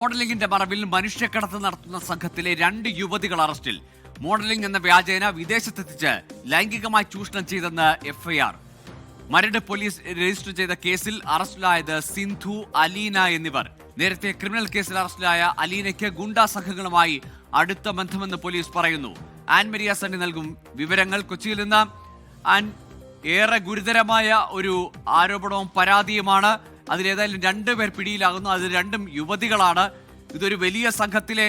മോഡലിംഗിന്റെ മറവിൽ മനുഷ്യക്കടത്ത് നടത്തുന്ന സംഘത്തിലെ 2 യുവതികൾ അറസ്റ്റിൽ. മോഡലിംഗ് എന്ന വ്യാജേന വിദേശത്തെത്തിച്ച് ലൈംഗികമായി ചൂഷണം ചെയ്തെന്ന് എഫ്ഐആർ. മരട് പോലീസ് രജിസ്റ്റർ ചെയ്ത കേസിൽ അറസ്റ്റിലായത് സിന്ധു, അലീന എന്നിവർ. നേരത്തെ ക്രിമിനൽ കേസിൽ അറസ്റ്റിലായ അലീനയ്ക്ക് ഗുണ്ടാ സംഘങ്ങളുമായി അടുത്ത ബന്ധമെന്ന് പോലീസ് പറയുന്നു. ആൻ മരിയ സണ്ണി നൽകും വിവരങ്ങൾ. കൊച്ചിയിൽ നിന്ന് ആൻ, ഏറെ ഗുരുതരമായ ഒരു ആരോപണവും പരാതിയുമാണ്. അതിലേതായാലും 2 പേർ പിടിയിലാകുന്നു. അത് 2 യുവതികളാണ്. ഇതൊരു വലിയ സംഘത്തിലെ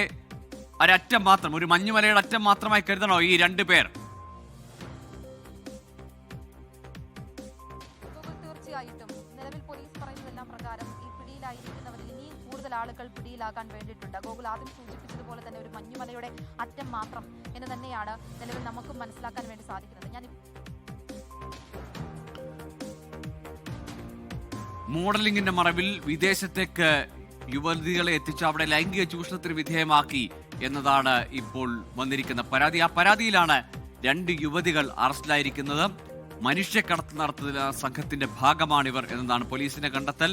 ഒരറ്റം മാത്രം, ഒരു മഞ്ഞുമലയുടെ അറ്റം മാത്രമായി കരുതണോ ഈ 2 പേർ? തീർച്ചയായിട്ടും നിലവിൽ പോലീസ് പറയുന്നതെല്ലാം പ്രകാരം ഈ പിടിയിലായിരിക്കുന്നവരിൽ ഇനിയും കൂടുതൽ ആളുകൾ പിടിയിലാകാൻ വേണ്ടിയിട്ടുണ്ട്. ഗോകുൽ ആദ്യം സൂചിപ്പിച്ചതുപോലെ തന്നെ ഒരു മഞ്ഞുമലയുടെ അറ്റം മാത്രം എന്ന് തന്നെയാണ് നിലവിൽ നമുക്കും മനസ്സിലാക്കാൻ വേണ്ടി സാധിക്കുന്നത്. മോഡലിംഗിന്റെ മറവിൽ വിദേശത്തേക്ക് യുവതികളെ എത്തിച്ച് അവിടെ ലൈംഗിക ചൂഷണത്തിന് വിധേയമാക്കി എന്നതാണ് ഇപ്പോൾ വന്നിരിക്കുന്ന പരാതി. ആ പരാതിയിലാണ് 2 യുവതികൾ അറസ്റ്റിലായിരിക്കുന്നത്. മനുഷ്യക്കടത്ത് നടത്തുന്ന സംഘത്തിന്റെ ഭാഗമാണിവർ എന്നതാണ് പോലീസിന്റെ കണ്ടെത്തൽ.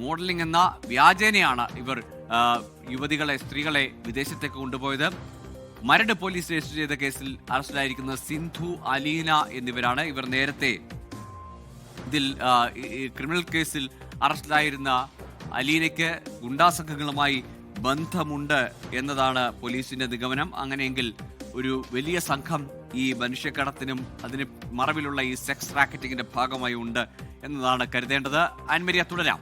മോഡലിംഗ് എന്ന വ്യാജേനയാണ് ഇവർ സ്ത്രീകളെ വിദേശത്തേക്ക് കൊണ്ടുപോയത്. മരട് പോലീസ് രജിസ്റ്റർ ചെയ്ത കേസിൽ അറസ്റ്റിലായിരിക്കുന്നത് സിന്ധു, അലീന എന്നിവരാണ്. ഇവർ നേരത്തെ ഇതിൽ ക്രിമിനൽ കേസിൽ അറസ്റ്റിലായിരുന്ന അലീനയ്ക്ക് ഗുണ്ടാസംഘങ്ങളുമായി ബന്ധമുണ്ട് എന്നതാണ് പോലീസിന്റെ നിഗമനം. അങ്ങനെയെങ്കിൽ ഒരു വലിയ സംഘം ഈ മനുഷ്യക്കടത്തിനും അതിന് മറവിലുള്ള ഈ സെക്സ് റാക്കറ്റിംഗിന്റെ ഭാഗമായി ഉണ്ട് എന്നതാണ് കരുതേണ്ടത്. ആൻമരിയ, തുടരാം.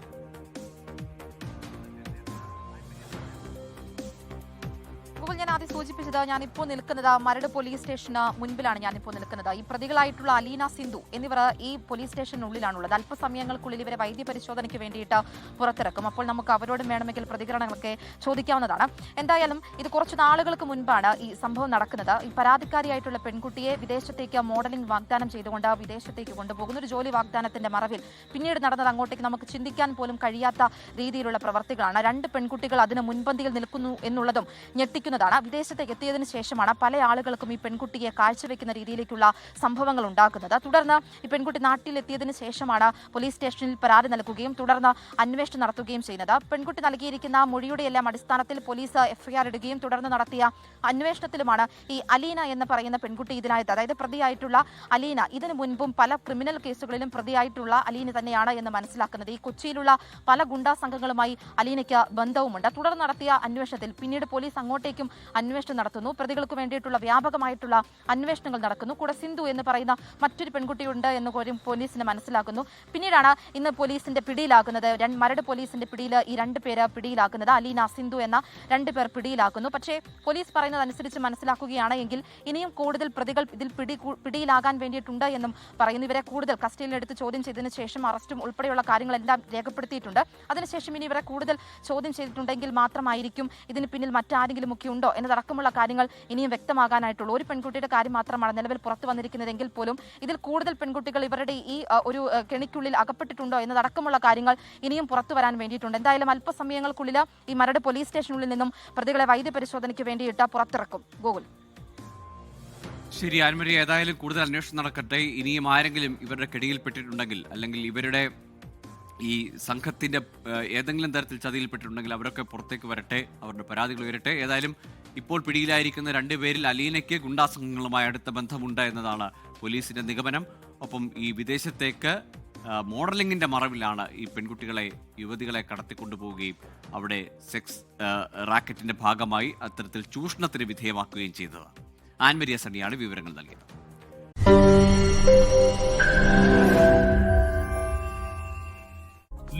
ഞാൻ ആദ്യം സൂചിപ്പിച്ചത്, ഞാനിപ്പോൾ നിൽക്കുന്നത് മരട് പോലീസ് സ്റ്റേഷന് മുൻപിലാണ്. ഞാനിപ്പോൾ നിൽക്കുന്നത് ഈ പ്രതികളായിട്ടുള്ള അലീന, സിന്ധു എന്നിവർ ഈ പോലീസ് സ്റ്റേഷനുള്ളിലാണുള്ളത്. അല്പസമയങ്ങൾക്കുള്ളിൽ ഇവരെ വൈദ്യപരിശോധനയ്ക്ക് വേണ്ടിയിട്ട് പുറത്തിറക്കും. അപ്പോൾ നമുക്ക് അവരോടും വേണമെങ്കിൽ പ്രതികരണങ്ങളൊക്കെ ചോദിക്കാവുന്നതാണ്. എന്തായാലും ഇത് കുറച്ച് നാളുകൾക്ക് മുൻപാണ് ഈ സംഭവം നടക്കുന്നത്. ഈ പരാതിക്കാരിയായിട്ടുള്ള പെൺകുട്ടിയെ വിദേശത്തേക്ക് മോഡലിംഗ് വാഗ്ദാനം ചെയ്തുകൊണ്ട് വിദേശത്തേക്ക് കൊണ്ടുപോകുന്ന ഒരു ജോലി വാഗ്ദാനത്തിന്റെ മറവിൽ പിന്നീട് നടന്നത് അങ്ങോട്ടേക്ക് നമുക്ക് ചിന്തിക്കാൻ പോലും കഴിയാത്ത രീതിയിലുള്ള പ്രവർത്തികളാണ്. 2 പെൺകുട്ടികൾ അതിന് മുൻപന്തിയിൽ നിൽക്കുന്നു എന്നുള്ളതും ഞെട്ടിക്കുന്നതാണ്. വിദേശത്തേക്ക് എത്തിയതിനു ശേഷമാണ് പല ആളുകൾക്കും ഈ പെൺകുട്ടിയെ കാഴ്ചവെക്കുന്ന രീതിയിലേക്കുള്ള സംഭവങ്ങൾ ഉണ്ടാക്കുന്നത്. തുടർന്ന് ഈ പെൺകുട്ടി നാട്ടിലെത്തിയതിനു ശേഷമാണ് പോലീസ് സ്റ്റേഷനിൽ പരാതി നൽകുകയും തുടർന്ന് അന്വേഷണം നടത്തുകയും ചെയ്യുന്നത്. പെൺകുട്ടി നൽകിയിരിക്കുന്ന മൊഴിയുടെ എല്ലാം അടിസ്ഥാനത്തിൽ പോലീസ് എഫ്ഐആർ ഇടുകയും തുടർന്ന് നടത്തിയ അന്വേഷണത്തിലുമാണ് ഈ അലീന എന്ന് പറയുന്ന പെൺകുട്ടി ഇതിനായിട്ട്, അതായത് പ്രതിയായിട്ടുള്ള അലീന, ഇതിനു മുൻപും പല ക്രിമിനൽ കേസുകളിലും പ്രതിയായിട്ടുള്ള അലീന തന്നെയാണ് എന്ന് മനസ്സിലാക്കുന്നത്. ഈ കൊച്ചിയിലുള്ള പല ഗുണ്ടാ സംഘങ്ങളുമായി അലീനയ്ക്ക് ബന്ധവുമുണ്ട്. തുടർന്ന് നടത്തിയ അന്വേഷണത്തിൽ പിന്നീട് പോലീസ് അങ്ങോട്ടേക്കും അന്വേഷണം നടത്തുന്നു. പ്രതികൾക്ക് വേണ്ടിയിട്ടുള്ള വ്യാപകമായിട്ടുള്ള അന്വേഷണങ്ങൾ നടക്കുന്നു. കൂടെ സിന്ധു എന്ന് പറയുന്ന മറ്റൊരു പെൺകുട്ടിയുണ്ട് എന്ന് പോലും പോലീസിന് മനസ്സിലാക്കുന്നു. പിന്നീടാണ് ഇന്ന് പോലീസിന്റെ പിടിയിലാകുന്നത്. മരട് പോലീസിന്റെ പിടിയിൽ ഈ 2 പേര് പിടിയിലാക്കുന്നത്. അലീന, സിന്ധു എന്ന 2 പേർ പിടിയിലാക്കുന്നു. പക്ഷേ പോലീസ് പറയുന്നതനുസരിച്ച് മനസ്സിലാക്കുകയാണ് എങ്കിൽ ഇനിയും കൂടുതൽ പ്രതികൾ ഇതിൽ പിടിയിലാകാൻ വേണ്ടിയിട്ടുണ്ട് എന്നും പറയുന്നു. ഇവരെ കൂടുതൽ കസ്റ്റഡിയിലെടുത്ത് ചോദ്യം ചെയ്തതിനു ശേഷം അറസ്റ്റും ഉൾപ്പെടെയുള്ള കാര്യങ്ങളെല്ലാം രേഖപ്പെടുത്തിയിട്ടുണ്ട്. അതിനുശേഷം ഇനി ഇവരെ കൂടുതൽ ചോദ്യം ചെയ്തിട്ടുണ്ടെങ്കിൽ മാത്രമായിരിക്കും ഇതിന് പിന്നിൽ മറ്റാരെങ്കിലും ഒക്കെ ഉണ്ടോ എന്നതടക്കമുള്ള കാര്യങ്ങൾ ഇനിയും വ്യക്തമാകാനായിട്ടുള്ളൂ. ഒരു പെൺകുട്ടിയുടെ കാര്യം മാത്രമാണ് നിലവിൽ പുറത്തു വന്നിരിക്കുന്നതെങ്കിൽ പോലും ഇതിൽ കൂടുതൽ പെൺകുട്ടികൾ ഇവരുടെ ഈ ഒരു കെണിക്കുള്ളിൽ അകപ്പെട്ടിട്ടുണ്ടോ എന്നതടക്കമുള്ള കാര്യങ്ങൾ ഇനിയും പുറത്തു വരാൻ വേണ്ടിയിട്ടുണ്ട്. എന്തായാലും അല്പസമയങ്ങൾക്കുള്ളിൽ ഈ മരട് പോലീസ് സ്റ്റേഷനുള്ളിൽ നിന്നും പ്രതികളെ വൈദ്യപരിശോധനയ്ക്ക് വേണ്ടിയിട്ട് പുറത്തിറക്കും. ഗോകുൽ. ശരി ആൻമരി, ഏതായാലും കൂടുതൽ അന്വേഷണം നടക്കട്ടെ. ഇനിയും ആരെങ്കിലും ഇവരുടെ കെടിയിൽപ്പെട്ടിട്ടുണ്ടെങ്കിൽ, അല്ലെങ്കിൽ ഇവരുടെ ഈ സംഘത്തിന്റെ ഏതെങ്കിലും തരത്തിൽ ചതിയിൽപ്പെട്ടിട്ടുണ്ടെങ്കിൽ അവരൊക്കെ പുറത്തേക്ക് വരട്ടെ, അവരുടെ പരാതികൾ ഉയരട്ടെ. ഏതായാലും ഇപ്പോൾ പിടിയിലായിരിക്കുന്ന 2 പേരിൽ അലീനയ്ക്ക് ഗുണ്ടാസംഘങ്ങളുമായി അടുത്ത ബന്ധമുണ്ട് എന്നതാണ് പോലീസിന്റെ നിഗമനം. ഒപ്പം ഈ വിദേശത്തേക്ക് മോഡലിംഗിന്റെ മറവിലാണ് ഈ യുവതികളെ കടത്തിക്കൊണ്ടുപോവുകയും അവിടെ സെക്സ് റാക്കറ്റിന്റെ ഭാഗമായി അത്തരത്തിൽ ചൂഷണത്തിന് വിധേയമാക്കുകയും ചെയ്തത്. ആൻമരിയ സണ്ണിയാണ് വിവരങ്ങൾ നൽകിയത്.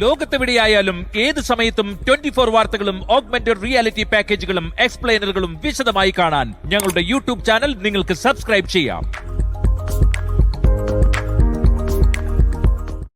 ലോകത്തെവിടെയായാലും ഏത് സമയത്തും 24 വാർത്തകളും ഓഗ്മെന്റഡ് റിയാലിറ്റി പാക്കേജുകളും എക്സ്പ്ലെയിനറുകളും വിശദമായി കാണാൻ ഞങ്ങളുടെ യൂട്യൂബ് ചാനൽ നിങ്ങൾക്ക് സബ്സ്ക്രൈബ് ചെയ്യാം.